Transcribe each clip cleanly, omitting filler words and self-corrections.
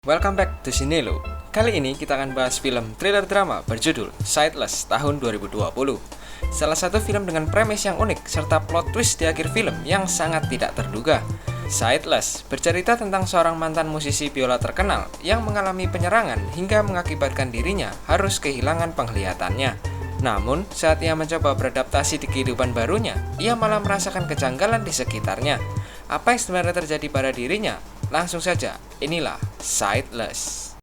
Welcome back to Sinelo. Kali ini kita akan bahas film thriller drama berjudul Sightless tahun 2020. Salah satu film dengan premis yang unik serta plot twist di akhir film yang sangat tidak terduga. Sightless bercerita tentang seorang mantan musisi biola terkenal yang mengalami penyerangan hingga mengakibatkan dirinya harus kehilangan penglihatannya. Namun, saat ia mencoba beradaptasi di kehidupan barunya, ia malah merasakan kejanggalan di sekitarnya. Apa yang sebenarnya terjadi pada dirinya? Langsung saja, inilah Sightless.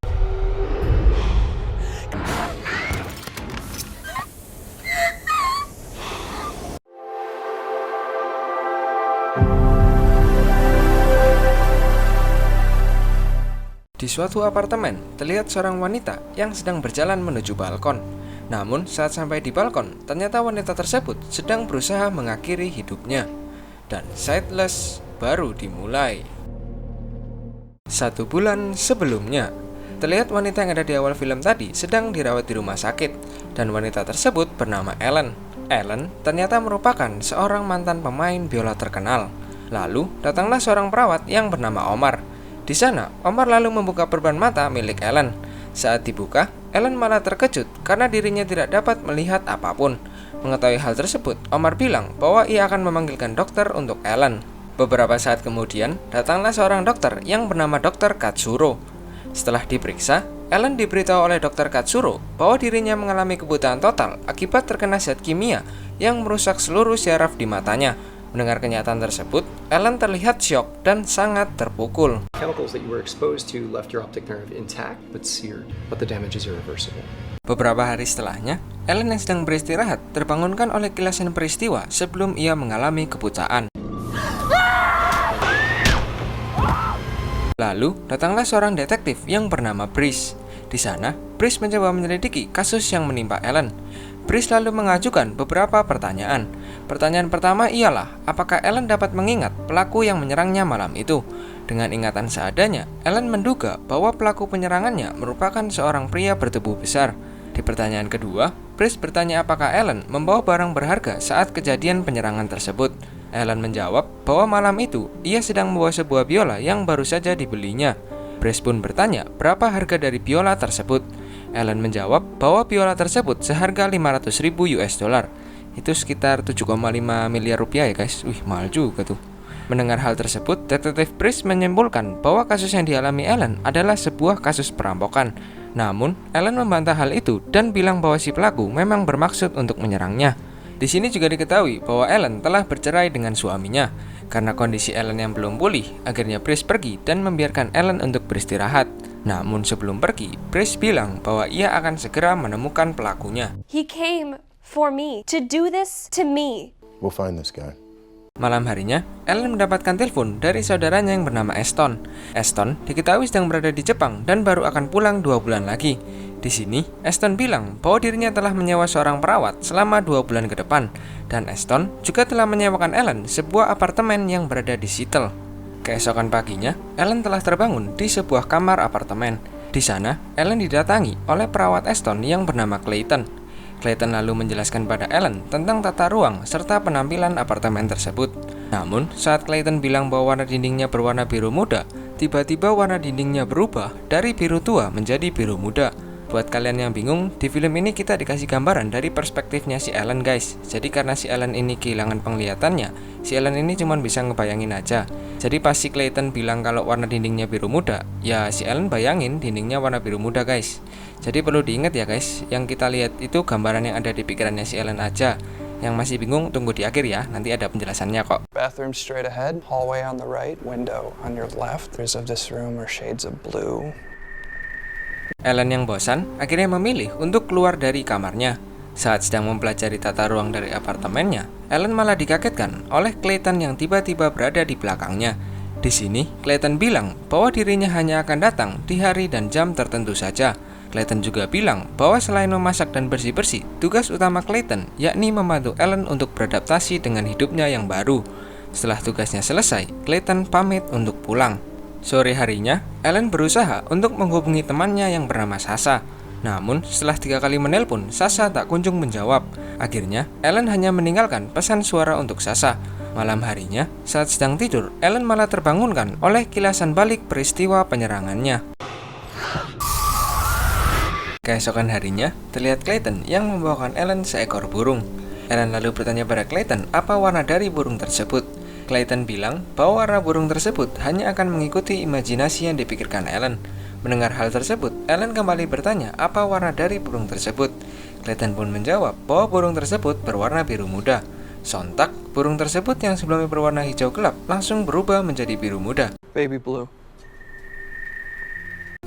Di suatu apartemen, terlihat seorang wanita yang sedang berjalan menuju balkon. Namun, saat sampai di balkon, ternyata wanita tersebut sedang berusaha mengakhiri hidupnya. Dan Sightless baru dimulai. 1 bulan sebelumnya, terlihat wanita yang ada di awal film tadi sedang dirawat di rumah sakit, dan wanita tersebut bernama Ellen. Ellen ternyata merupakan seorang mantan pemain biola terkenal. Lalu, datanglah seorang perawat yang bernama Omar. Di sana, Omar lalu membuka perban mata milik Ellen. Saat dibuka, Ellen malah terkejut karena dirinya tidak dapat melihat apapun. Mengetahui hal tersebut, Omar bilang bahwa ia akan memanggilkan dokter untuk Ellen. Beberapa saat kemudian, datanglah seorang dokter yang bernama Dr. Katsuro. Setelah diperiksa, Ellen diberitahu oleh Dr. Katsuro bahwa dirinya mengalami kebutaan total akibat terkena zat kimia yang merusak seluruh syaraf di matanya. Mendengar kenyataan tersebut, Ellen terlihat syok dan sangat terpukul. Chemicals that you were exposed to left your optic nerve intact but seared, but the damage is irreversible. Beberapa hari setelahnya, Ellen yang sedang beristirahat terbangunkan oleh kilasan peristiwa sebelum ia mengalami kebutaan. Lalu, datanglah seorang detektif yang bernama Brice. Di sana, Brice mencoba menyelidiki kasus yang menimpa Ellen. Brice lalu mengajukan beberapa pertanyaan. Pertanyaan pertama ialah, apakah Ellen dapat mengingat pelaku yang menyerangnya malam itu? Dengan ingatan seadanya, Ellen menduga bahwa pelaku penyerangannya merupakan seorang pria bertubuh besar. Di pertanyaan kedua, Brice bertanya apakah Ellen membawa barang berharga saat kejadian penyerangan tersebut. Ellen menjawab bahwa malam itu ia sedang membawa sebuah biola yang baru saja dibelinya. Brice pun bertanya berapa harga dari biola tersebut. Ellen menjawab bahwa biola tersebut seharga 500.000 US dollar. Itu sekitar 7,5 miliar rupiah ya guys. Wih, mahal juga tuh. Mendengar hal tersebut, detektif Brice menyimpulkan bahwa kasus yang dialami Ellen adalah sebuah kasus perampokan. Namun, Ellen membantah hal itu dan bilang bahwa si pelaku memang bermaksud untuk menyerangnya. Di sini juga diketahui bahwa Ellen telah bercerai dengan suaminya. Karena kondisi Ellen yang belum pulih, akhirnya Brice pergi dan membiarkan Ellen untuk beristirahat. Namun sebelum pergi, Brice bilang bahwa ia akan segera menemukan pelakunya. He came for me, to do this to me. We'll find this guy. Malam harinya, Ellen mendapatkan telepon dari saudaranya yang bernama Eston. Eston diketahui sedang berada di Jepang dan baru akan pulang 2 bulan lagi. Di sini, Eston bilang bahwa dirinya telah menyewa seorang perawat selama 2 bulan ke depan. Dan Eston juga telah menyewakan Ellen sebuah apartemen yang berada di Seattle. Keesokan paginya, Ellen telah terbangun di sebuah kamar apartemen. Di sana, Ellen didatangi oleh perawat Eston yang bernama Clayton. Clayton lalu menjelaskan pada Ellen tentang tata ruang serta penampilan apartemen tersebut. Namun, saat Clayton bilang bahwa warna dindingnya berwarna biru muda, tiba-tiba warna dindingnya berubah dari biru tua menjadi biru muda. Buat kalian yang bingung, di film ini kita dikasih gambaran dari perspektifnya si Ellen guys. Jadi karena si Ellen ini kehilangan penglihatannya, si Ellen ini cuma bisa ngebayangin aja. Jadi pas si Clayton bilang kalau warna dindingnya biru muda, ya si Ellen bayangin dindingnya warna biru muda guys. Jadi perlu diingat ya guys, yang kita lihat itu gambaran yang ada di pikirannya si Ellen aja. Yang masih bingung tunggu di akhir ya, nanti ada penjelasannya kok. Bathroom straight ahead, hallway on the right, window on your left. There's of this room are shades of blue. Ellen yang bosan akhirnya memilih untuk keluar dari kamarnya. Saat sedang mempelajari tata ruang dari apartemennya, Ellen malah dikagetkan oleh Clayton yang tiba-tiba berada di belakangnya. Di sini, Clayton bilang bahwa dirinya hanya akan datang di hari dan jam tertentu saja. Clayton juga bilang bahwa selain memasak dan bersih-bersih, tugas utama Clayton yakni membantu Ellen untuk beradaptasi dengan hidupnya yang baru. Setelah tugasnya selesai, Clayton pamit untuk pulang. Sore harinya, Ellen berusaha untuk menghubungi temannya yang bernama Sasha. Namun, setelah 3 kali menelpon, Sasha tak kunjung menjawab. Akhirnya, Ellen hanya meninggalkan pesan suara untuk Sasha. Malam harinya, saat sedang tidur, Ellen malah terbangunkan oleh kilasan balik peristiwa penyerangannya. Keesokan harinya, terlihat Clayton yang membawakan Ellen seekor burung. Ellen lalu bertanya pada Clayton apa warna dari burung tersebut. Clayton bilang bahwa warna burung tersebut hanya akan mengikuti imajinasi yang dipikirkan Ellen. Mendengar hal tersebut, Ellen kembali bertanya apa warna dari burung tersebut. Clayton pun menjawab bahwa burung tersebut berwarna biru muda. Sontak, burung tersebut yang sebelumnya berwarna hijau gelap langsung berubah menjadi biru muda. Baby blue.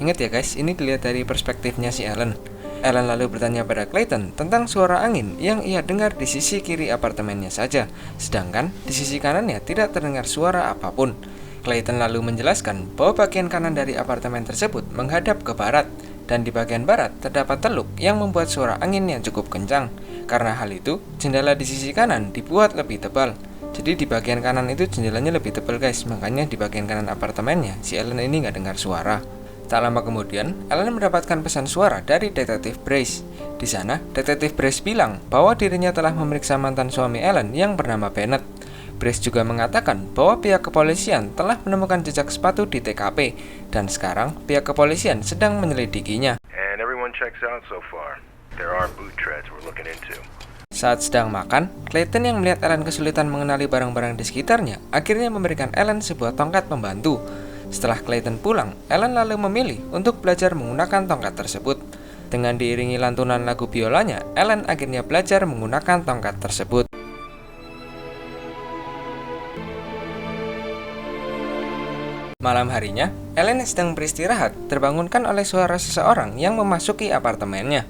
Ingat ya guys, ini dilihat dari perspektifnya si Ellen. Ellen lalu bertanya pada Clayton tentang suara angin yang ia dengar di sisi kiri apartemennya saja, sedangkan di sisi kanannya tidak terdengar suara apapun. Clayton lalu menjelaskan bahwa bagian kanan dari apartemen tersebut menghadap ke barat, dan di bagian barat terdapat teluk yang membuat suara angin yang cukup kencang. Karena hal itu, jendela di sisi kanan dibuat lebih tebal. Jadi di bagian kanan itu jendelanya lebih tebal guys, makanya di bagian kanan apartemennya si Ellen ini nggak dengar suara. Tak lama kemudian, Ellen mendapatkan pesan suara dari detektif Brace. Di sana, detektif Brace bilang bahwa dirinya telah memeriksa mantan suami Ellen yang bernama Bennett. Brace juga mengatakan bahwa pihak kepolisian telah menemukan jejak sepatu di TKP, dan sekarang pihak kepolisian sedang menyelidikinya. And everyone checks out so far. There are boot treads we're looking into. Saat sedang makan, Clayton yang melihat Ellen kesulitan mengenali barang-barang di sekitarnya, akhirnya memberikan Ellen sebuah tongkat pembantu. Setelah Clayton pulang, Ellen lalu memilih untuk belajar menggunakan tongkat tersebut. Dengan diiringi lantunan lagu biolanya, Ellen akhirnya belajar menggunakan tongkat tersebut. Malam harinya, Ellen yang sedang beristirahat terbangunkan oleh suara seseorang yang memasuki apartemennya.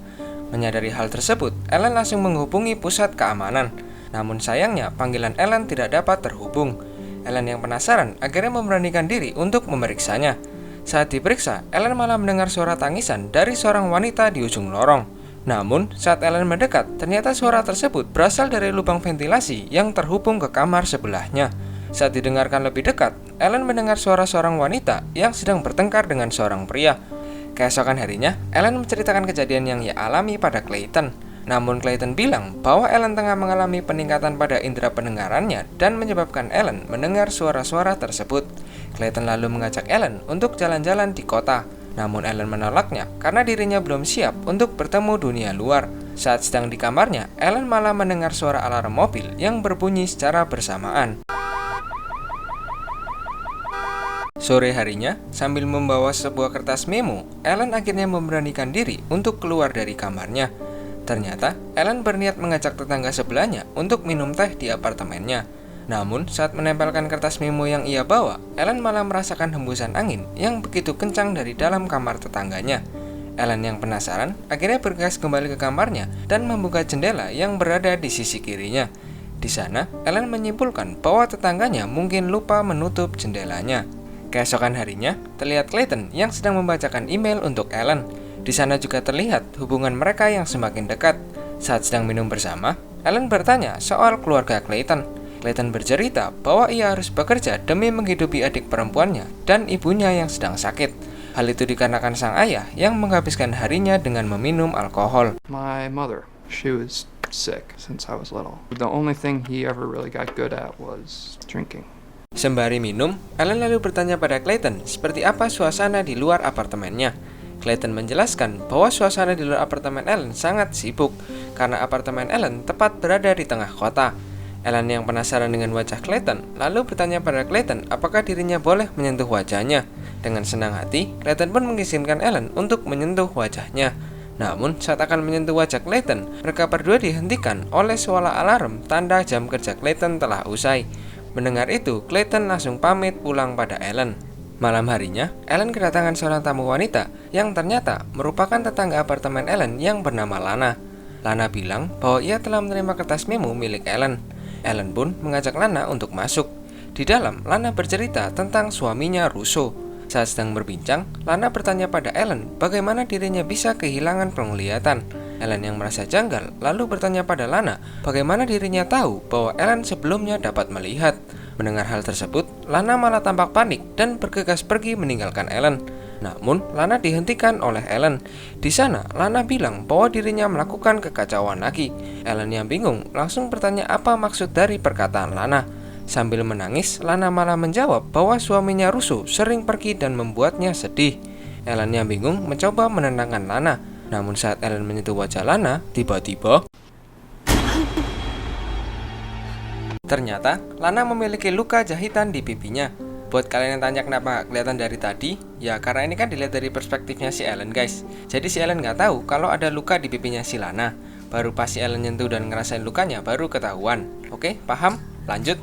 Menyadari hal tersebut, Ellen langsung menghubungi pusat keamanan. Namun sayangnya, panggilan Ellen tidak dapat terhubung. Ellen yang penasaran akhirnya memberanikan diri untuk memeriksanya. Saat diperiksa, Ellen malah mendengar suara tangisan dari seorang wanita di ujung lorong. Namun, saat Ellen mendekat, ternyata suara tersebut berasal dari lubang ventilasi yang terhubung ke kamar sebelahnya. Saat didengarkan lebih dekat, Ellen mendengar suara seorang wanita yang sedang bertengkar dengan seorang pria. Keesokan harinya, Ellen menceritakan kejadian yang ia alami pada Clayton. Namun Clayton bilang bahwa Ellen tengah mengalami peningkatan pada indera pendengarannya dan menyebabkan Ellen mendengar suara-suara tersebut. Clayton lalu mengajak Ellen untuk jalan-jalan di kota. Namun Ellen menolaknya karena dirinya belum siap untuk bertemu dunia luar. Saat sedang di kamarnya, Ellen malah mendengar suara alarm mobil yang berbunyi secara bersamaan. Sore harinya, sambil membawa sebuah kertas memo, Ellen akhirnya memberanikan diri untuk keluar dari kamarnya. Ternyata, Ellen berniat mengajak tetangga sebelahnya untuk minum teh di apartemennya. Namun, saat menempelkan kertas memo yang ia bawa, Ellen malah merasakan hembusan angin yang begitu kencang dari dalam kamar tetangganya. Ellen yang penasaran, akhirnya bergegas kembali ke kamarnya dan membuka jendela yang berada di sisi kirinya. Di sana, Ellen menyimpulkan bahwa tetangganya mungkin lupa menutup jendelanya. Keesokan harinya, terlihat Clayton yang sedang membacakan email untuk Ellen. Di sana juga terlihat hubungan mereka yang semakin dekat. Saat sedang minum bersama, Ellen bertanya soal keluarga Clayton. Clayton bercerita bahwa ia harus bekerja demi menghidupi adik perempuannya dan ibunya yang sedang sakit. Hal itu dikarenakan sang ayah yang menghabiskan harinya dengan meminum alkohol. My mother, she was sick since I was little. The only thing he ever really got good at was drinking. Sembari minum, Ellen lalu bertanya pada Clayton seperti apa suasana di luar apartemennya. Clayton menjelaskan bahwa suasana di luar apartemen Ellen sangat sibuk karena apartemen Ellen tepat berada di tengah kota. Ellen yang penasaran dengan wajah Clayton lalu bertanya pada Clayton apakah dirinya boleh menyentuh wajahnya. Dengan senang hati, Clayton pun mengizinkan Ellen untuk menyentuh wajahnya. Namun, saat akan menyentuh wajah Clayton, mereka berdua dihentikan oleh suara alarm tanda jam kerja Clayton telah usai. Mendengar itu, Clayton langsung pamit pulang pada Ellen. Malam harinya, Ellen kedatangan seorang tamu wanita yang ternyata merupakan tetangga apartemen Ellen yang bernama Lana. Lana bilang bahwa ia telah menerima kertas memo milik Ellen. Ellen pun mengajak Lana untuk masuk. Di dalam, Lana bercerita tentang suaminya Russo. Saat sedang berbincang, Lana bertanya pada Ellen bagaimana dirinya bisa kehilangan penglihatan. Ellen yang merasa janggal lalu bertanya pada Lana bagaimana dirinya tahu bahwa Ellen sebelumnya dapat melihat. Mendengar hal tersebut, Lana malah tampak panik dan bergegas pergi meninggalkan Ellen. Namun, Lana dihentikan oleh Ellen. Di sana, Lana bilang bahwa dirinya melakukan kekacauan lagi. Ellen yang bingung langsung bertanya apa maksud dari perkataan Lana. Sambil menangis, Lana malah menjawab bahwa suaminya Russo sering pergi dan membuatnya sedih. Ellen yang bingung mencoba menenangkan Lana. Namun saat Ellen menyentuh wajah Lana, tiba-tiba ternyata Lana memiliki luka jahitan di pipinya. Buat kalian yang tanya kenapa kelihatan dari tadi, ya karena ini kan dilihat dari perspektifnya si Ellen guys. Jadi si Ellen nggak tahu kalau ada luka di pipinya si Lana. Baru pas si Ellen nyentuh dan ngerasain lukanya baru ketahuan. Oke, paham? Lanjut.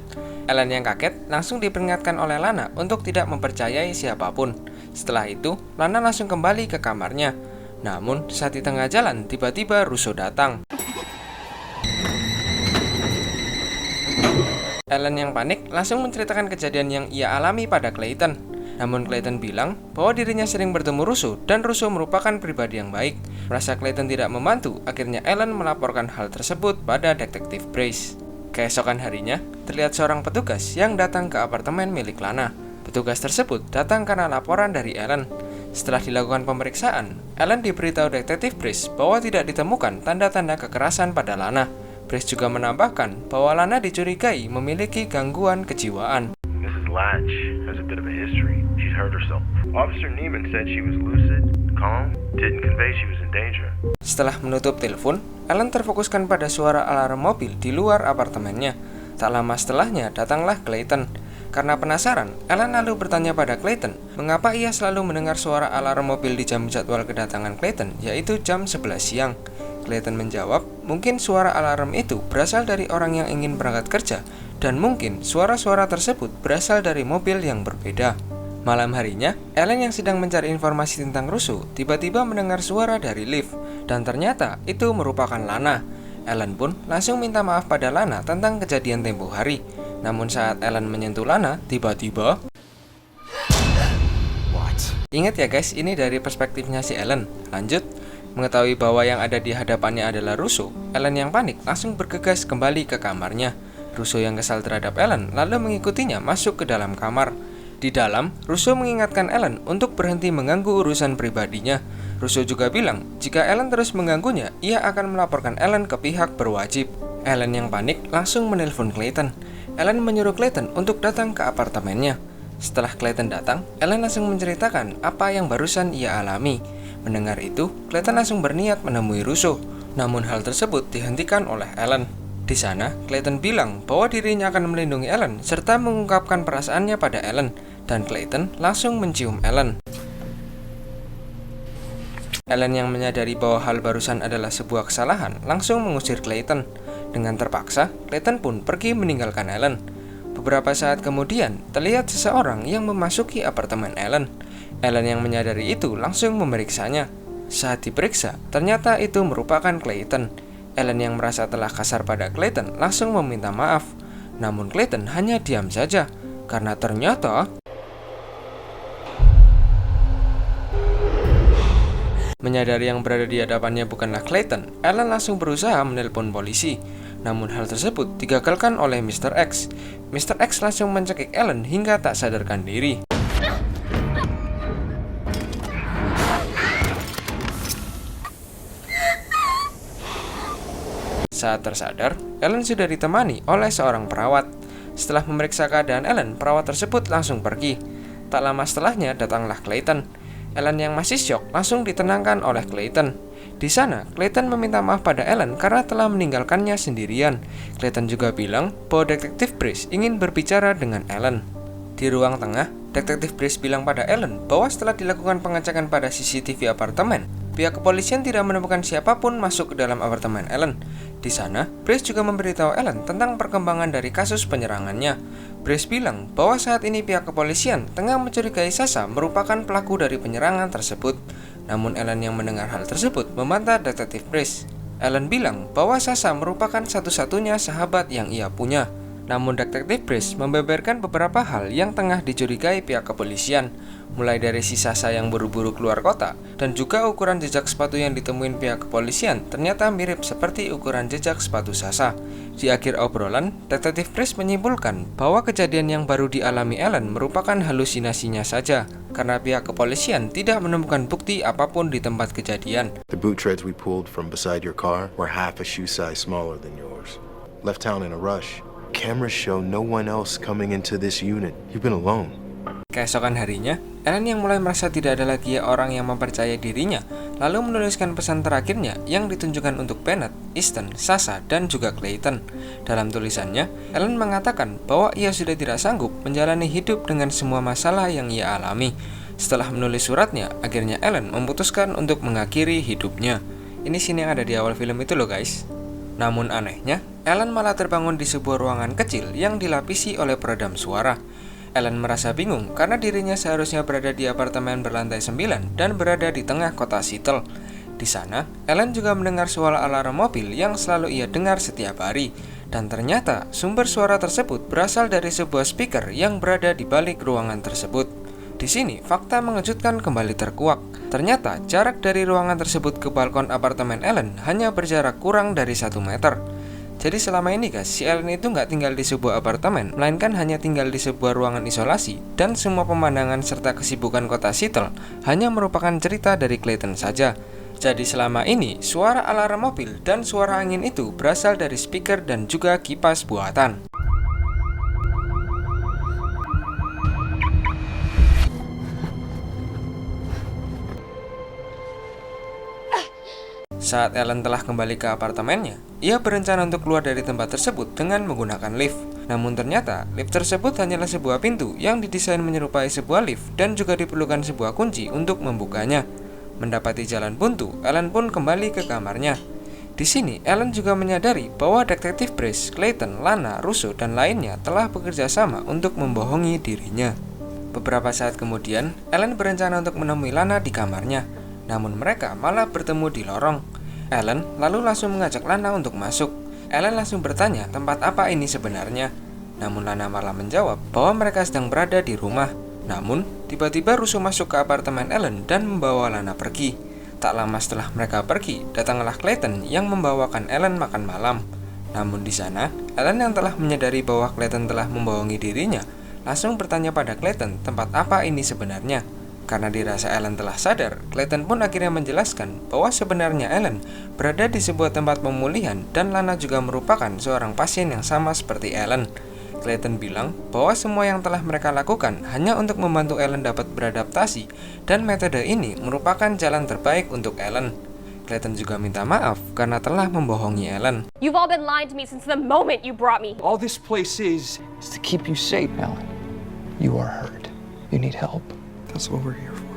Ellen yang kaget langsung diperingatkan oleh Lana untuk tidak mempercayai siapapun. Setelah itu, Lana langsung kembali ke kamarnya. Namun saat di tengah jalan tiba-tiba Russo datang. Ellen yang panik langsung menceritakan kejadian yang ia alami pada Clayton. Namun Clayton bilang bahwa dirinya sering bertemu Russo dan Russo merupakan pribadi yang baik. Merasa Clayton tidak membantu, akhirnya Ellen melaporkan hal tersebut pada detektif Brace. Keesokan harinya, terlihat seorang petugas yang datang ke apartemen milik Lana. Petugas tersebut datang karena laporan dari Ellen. Setelah dilakukan pemeriksaan, Ellen diberitahu detektif Brace bahwa tidak ditemukan tanda-tanda kekerasan pada Lana. Brace juga menambahkan bahwa Lana dicurigai memiliki gangguan kejiwaan. Mrs. Latch has a bit of a history. She's hurt herself. Officer Neiman said she was lucid, calm, didn't convey she was in danger. Setelah menutup telepon, Ellen terfokuskan pada suara alarm mobil di luar apartemennya. Tak lama setelahnya datanglah Clayton. Karena penasaran, Ellen lalu bertanya pada Clayton mengapa ia selalu mendengar suara alarm mobil di jam jadwal kedatangan Clayton, yaitu jam 11 siang. Clayton menjawab, mungkin suara alarm itu berasal dari orang yang ingin berangkat kerja, dan mungkin suara-suara tersebut berasal dari mobil yang berbeda. Malam harinya, Ellen yang sedang mencari informasi tentang Russo tiba-tiba mendengar suara dari lift, dan ternyata itu merupakan Lana. Ellen pun langsung minta maaf pada Lana tentang kejadian tempo hari. Namun saat Ellen menyentuh Lana, tiba-tiba ingat ya guys, ini dari perspektifnya si Ellen. Lanjut. Mengetahui bahwa yang ada di hadapannya adalah Russo, Ellen yang panik langsung bergegas kembali ke kamarnya. Russo yang kesal terhadap Ellen lalu mengikutinya masuk ke dalam kamar. Di dalam, Russo mengingatkan Ellen untuk berhenti mengganggu urusan pribadinya. Russo juga bilang, jika Ellen terus mengganggunya, ia akan melaporkan Ellen ke pihak berwajib. Ellen yang panik langsung menelpon Clayton. Ellen menyuruh Clayton untuk datang ke apartemennya. Setelah Clayton datang, Ellen langsung menceritakan apa yang barusan ia alami. Mendengar itu, Clayton langsung berniat menemui Russo. Namun hal tersebut dihentikan oleh Ellen. Di sana, Clayton bilang bahwa dirinya akan melindungi Ellen serta mengungkapkan perasaannya pada Ellen. Dan Clayton langsung mencium Ellen. Ellen yang menyadari bahwa hal barusan adalah sebuah kesalahan langsung mengusir Clayton. Dengan terpaksa, Clayton pun pergi meninggalkan Ellen. Beberapa saat kemudian, terlihat seseorang yang memasuki apartemen Ellen. Ellen yang menyadari itu langsung memeriksanya. Saat diperiksa, ternyata itu merupakan Clayton. Ellen yang merasa telah kasar pada Clayton langsung meminta maaf. Namun Clayton hanya diam saja, karena ternyata menyadari yang berada di hadapannya bukanlah Clayton, Ellen langsung berusaha menelpon polisi. Namun hal tersebut digagalkan oleh Mr. X. Mr. X langsung mencekik Ellen hingga tak sadarkan diri. Saat tersadar, Ellen sudah ditemani oleh seorang perawat. Setelah memeriksa keadaan Ellen, perawat tersebut langsung pergi. Tak lama setelahnya datanglah Clayton. Ellen yang masih syok langsung ditenangkan oleh Clayton. Di sana, Clayton meminta maaf pada Ellen karena telah meninggalkannya sendirian. Clayton juga bilang bahwa detektif Brace ingin berbicara dengan Ellen. Di ruang tengah, detektif Brace bilang pada Ellen bahwa setelah dilakukan pengecekan pada CCTV apartemen, pihak kepolisian tidak menemukan siapapun masuk ke dalam apartemen Ellen. Di sana, Brace juga memberitahu Ellen tentang perkembangan dari kasus penyerangannya. Brace bilang bahwa saat ini pihak kepolisian tengah mencurigai Sasha merupakan pelaku dari penyerangan tersebut. Namun Ellen yang mendengar hal tersebut membantah detektif Brace. Ellen bilang bahwa Sasha merupakan satu-satunya sahabat yang ia punya. Namun detektif Brace membeberkan beberapa hal yang tengah dicurigai pihak kepolisian, mulai dari si Sasha yang buru-buru keluar kota, dan juga ukuran jejak sepatu yang ditemuin pihak kepolisian ternyata mirip seperti ukuran jejak sepatu Sasha. Di akhir obrolan, detektif Brace menyimpulkan bahwa kejadian yang baru dialami Ellen merupakan halusinasinya saja, karena pihak kepolisian tidak menemukan bukti apapun di tempat kejadian. The boot treads we pulled from beside your car were half a shoe size smaller than yours. Left town in a rush. Cameras show no one else coming into this unit. You've been alone. Keesokan harinya, Ellen yang mulai merasa tidak ada lagi orang yang mempercayai dirinya lalu menuliskan pesan terakhirnya yang ditunjukkan untuk Bennett, Easton, Sasha, dan juga Clayton. Dalam tulisannya, Ellen mengatakan bahwa ia sudah tidak sanggup menjalani hidup dengan semua masalah yang ia alami. Setelah menulis suratnya, akhirnya Ellen memutuskan untuk mengakhiri hidupnya. Ini scene yang ada di awal film itu loh guys. Namun anehnya, Ellen malah terbangun di sebuah ruangan kecil yang dilapisi oleh peredam suara. Ellen merasa bingung karena dirinya seharusnya berada di apartemen berlantai 9 dan berada di tengah kota Seattle. Di sana, Ellen juga mendengar suara alarm mobil yang selalu ia dengar setiap hari. Dan ternyata, sumber suara tersebut berasal dari sebuah speaker yang berada di balik ruangan tersebut. Di sini, fakta mengejutkan kembali terkuak. Ternyata, jarak dari ruangan tersebut ke balkon apartemen Ellen hanya berjarak kurang dari 1 meter. Jadi selama ini guys, si Ellen itu nggak tinggal di sebuah apartemen, melainkan hanya tinggal di sebuah ruangan isolasi, dan semua pemandangan serta kesibukan kota Seattle hanya merupakan cerita dari Clayton saja. Jadi selama ini, suara alarm mobil dan suara angin itu berasal dari speaker dan juga kipas buatan. Saat Ellen telah kembali ke apartemennya, ia berencana untuk keluar dari tempat tersebut dengan menggunakan lift. Namun ternyata, lift tersebut hanyalah sebuah pintu yang didesain menyerupai sebuah lift dan juga diperlukan sebuah kunci untuk membukanya. Mendapati jalan buntu, Ellen pun kembali ke kamarnya. Di sini, Ellen juga menyadari bahwa detektif Brice, Clayton, Lana, Russo, dan lainnya telah bekerja sama untuk membohongi dirinya. Beberapa saat kemudian, Ellen berencana untuk menemui Lana di kamarnya. Namun mereka malah bertemu di lorong. Ellen lalu langsung mengajak Lana untuk masuk. Ellen langsung bertanya tempat apa ini sebenarnya. Namun Lana malah menjawab bahwa mereka sedang berada di rumah. Namun tiba-tiba Russo masuk ke apartemen Ellen dan membawa Lana pergi. Tak lama setelah mereka pergi, datanglah Clayton yang membawakan Ellen makan malam. Namun di sana, Ellen yang telah menyadari bahwa Clayton telah membohongi dirinya, langsung bertanya pada Clayton tempat apa ini sebenarnya. Karena dirasa Ellen telah sadar, Clayton pun akhirnya menjelaskan bahwa sebenarnya Ellen berada di sebuah tempat pemulihan dan Lana juga merupakan seorang pasien yang sama seperti Ellen. Clayton bilang bahwa semua yang telah mereka lakukan hanya untuk membantu Ellen dapat beradaptasi dan metode ini merupakan jalan terbaik untuk Ellen. Clayton juga minta maaf karena telah membohongi Ellen. You've all been lying to me since the moment you brought me. All this place is to keep you safe, Ellen. You are hurt. You need help. That's what we're here for.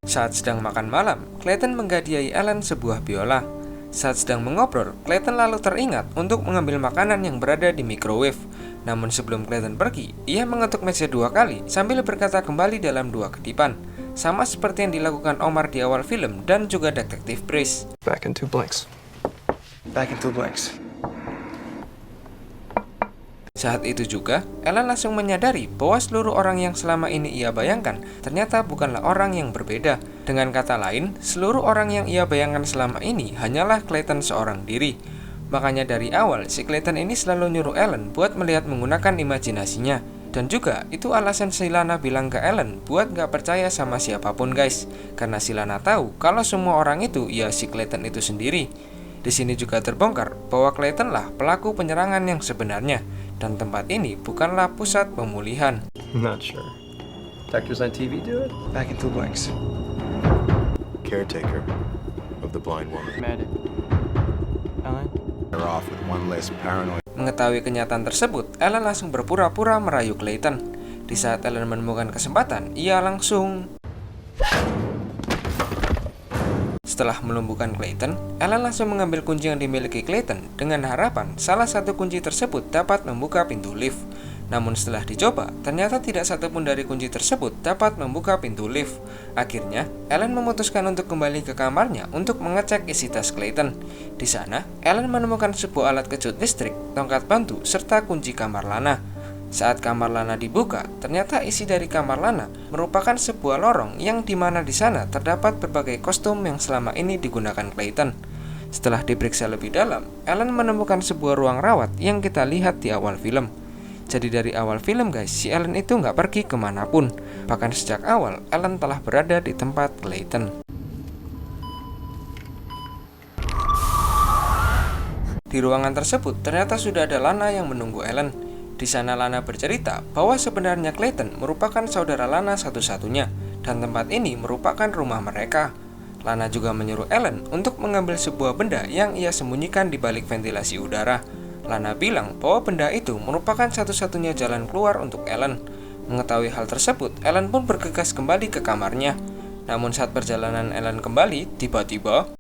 Saat sedang makan malam, Clayton menghadiahi Ellen sebuah biola. Saat sedang mengobrol, Clayton lalu teringat untuk mengambil makanan yang berada di microwave. Namun sebelum Clayton pergi, ia mengetuk meja 2 kali sambil berkata kembali dalam 2 kedipan. Sama seperti yang dilakukan Omar di awal film dan juga detektif Brice. Back in 2 blanks. Back in 2 blanks. Saat itu juga, Ellen langsung menyadari bahwa seluruh orang yang selama ini ia bayangkan ternyata bukanlah orang yang berbeda. Dengan kata lain, seluruh orang yang ia bayangkan selama ini hanyalah Clayton seorang diri. Makanya dari awal, si Clayton ini selalu nyuruh Ellen buat melihat menggunakan imajinasinya. Dan juga, itu alasan si Lana bilang ke Ellen buat gak percaya sama siapapun guys. Karena si Lana tahu kalau semua orang itu ya si Clayton itu sendiri. Di sini juga terbongkar bahwa Clayton lah pelaku penyerangan yang sebenarnya. Dan tempat ini bukanlah pusat pemulihan. Not sure. Detectives on TV do it? Back in 2 blanks. Caretaker of the blind woman. Met it. Ellen? They're off with one less paranoid. Mengetahui kenyataan tersebut, Ellen langsung berpura-pura merayu Clayton. Di saat Ellen menemukan kesempatan, ia langsung... Setelah melumpuhkan Clayton, Ellen langsung mengambil kunci yang dimiliki Clayton dengan harapan salah satu kunci tersebut dapat membuka pintu lift. Namun setelah dicoba, ternyata tidak satupun dari kunci tersebut dapat membuka pintu lift. Akhirnya, Ellen memutuskan untuk kembali ke kamarnya untuk mengecek isi tas Clayton. Di sana, Ellen menemukan sebuah alat kejut listrik, tongkat bantu, serta kunci kamar Lana. Saat kamar Lana dibuka, ternyata isi dari kamar Lana merupakan sebuah lorong yang dimana di sana terdapat berbagai kostum yang selama ini digunakan Clayton. Setelah diperiksa lebih dalam, Ellen menemukan sebuah ruang rawat yang kita lihat di awal film. Jadi dari awal film guys, si Ellen itu nggak pergi kemanapun. Bahkan sejak awal, Ellen telah berada di tempat Clayton. Di ruangan tersebut, ternyata sudah ada Lana yang menunggu Ellen. Di sana Lana bercerita bahwa sebenarnya Clayton merupakan saudara Lana satu-satunya dan tempat ini merupakan rumah mereka. Lana juga menyuruh Ellen untuk mengambil sebuah benda yang ia sembunyikan di balik ventilasi udara. Lana bilang bahwa benda itu merupakan satu-satunya jalan keluar untuk Ellen. Mengetahui hal tersebut, Ellen pun bergegas kembali ke kamarnya. Namun saat perjalanan Ellen kembali, tiba-tiba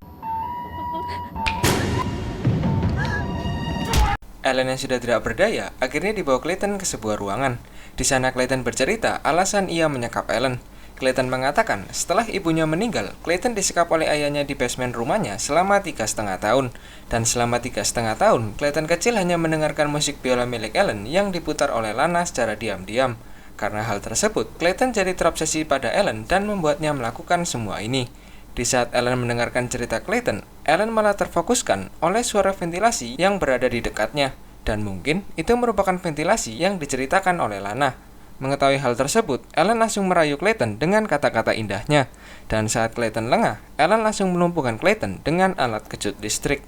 Ellen yang sudah tidak berdaya akhirnya dibawa Clayton ke sebuah ruangan. Di sana Clayton bercerita alasan ia menyekap Ellen. Clayton mengatakan setelah ibunya meninggal, Clayton disekap oleh ayahnya di basement rumahnya selama 3,5 tahun. Dan selama 3,5 tahun, Clayton kecil hanya mendengarkan musik biola milik Ellen yang diputar oleh Lana secara diam-diam. Karena hal tersebut, Clayton jadi terobsesi pada Ellen dan membuatnya melakukan semua ini. Di saat Ellen mendengarkan cerita Clayton, Ellen malah terfokuskan oleh suara ventilasi yang berada di dekatnya. Dan mungkin itu merupakan ventilasi yang diceritakan oleh Lana. Mengetahui hal tersebut, Ellen langsung merayu Clayton dengan kata-kata indahnya. Dan saat Clayton lengah, Ellen langsung melumpuhkan Clayton dengan alat kejut listrik.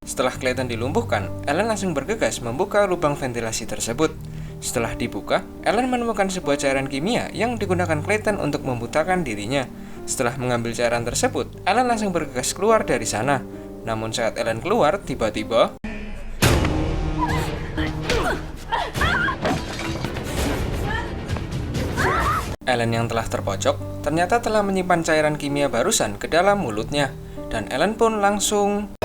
Setelah Clayton dilumpuhkan, Ellen langsung bergegas membuka lubang ventilasi tersebut. Setelah dibuka, Ellen menemukan sebuah cairan kimia yang digunakan Clayton untuk membutakan dirinya. Setelah mengambil cairan tersebut, Ellen langsung bergegas keluar dari sana. Namun saat Ellen keluar, tiba-tiba Ellen yang telah terpojok ternyata telah menyimpan cairan kimia barusan ke dalam mulutnya. Dan Ellen pun langsung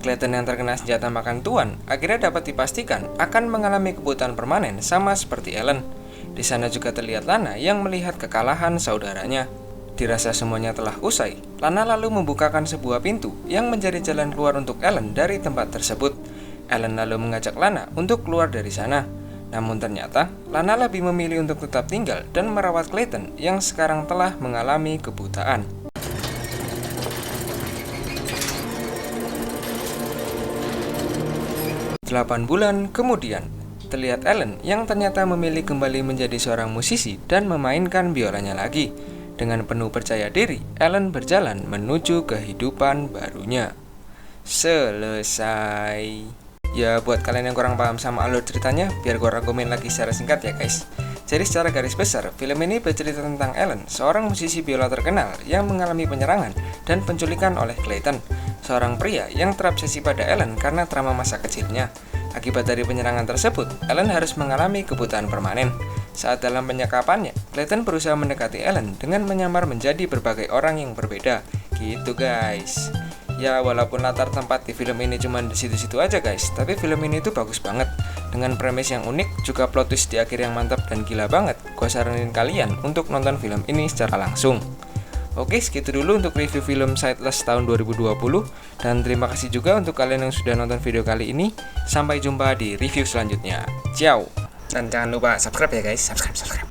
Clayton yang terkena senjata makan tuan akhirnya dapat dipastikan akan mengalami kebutaan permanen sama seperti Ellen. Di sana juga terlihat Lana yang melihat kekalahan saudaranya. Dirasa semuanya telah usai, Lana lalu membukakan sebuah pintu yang menjadi jalan keluar untuk Ellen dari tempat tersebut. Ellen lalu mengajak Lana untuk keluar dari sana. Namun ternyata Lana lebih memilih untuk tetap tinggal dan merawat Clayton yang sekarang telah mengalami kebutaan. 8 bulan kemudian, terlihat Ellen yang ternyata memilih kembali menjadi seorang musisi dan memainkan biolanya lagi. Dengan penuh percaya diri, Ellen berjalan menuju kehidupan barunya. Selesai. Ya, buat kalian yang kurang paham sama alur ceritanya, biar gue rangkumin lagi secara singkat ya guys. Jadi secara garis besar, film ini bercerita tentang Ellen, seorang musisi biola terkenal yang mengalami penyerangan dan penculikan oleh Clayton, seorang pria yang terobsesi pada Ellen karena trauma masa kecilnya. Akibat dari penyerangan tersebut, Ellen harus mengalami kebutaan permanen. Saat dalam penyekapannya, Clayton berusaha mendekati Ellen dengan menyamar menjadi berbagai orang yang berbeda. Gitu guys. Ya, walaupun latar tempat di film ini cuma di situ-situ aja guys, tapi film ini tuh bagus banget. Dengan premis yang unik, juga plot twist di akhir yang mantap dan gila banget. Gue saranin kalian untuk nonton film ini secara langsung. Oke, segitu dulu untuk review film Sightless tahun 2020. Dan terima kasih juga untuk kalian yang sudah nonton video kali ini. Sampai jumpa di review selanjutnya. Ciao. Dan jangan lupa subscribe ya guys, subscribe.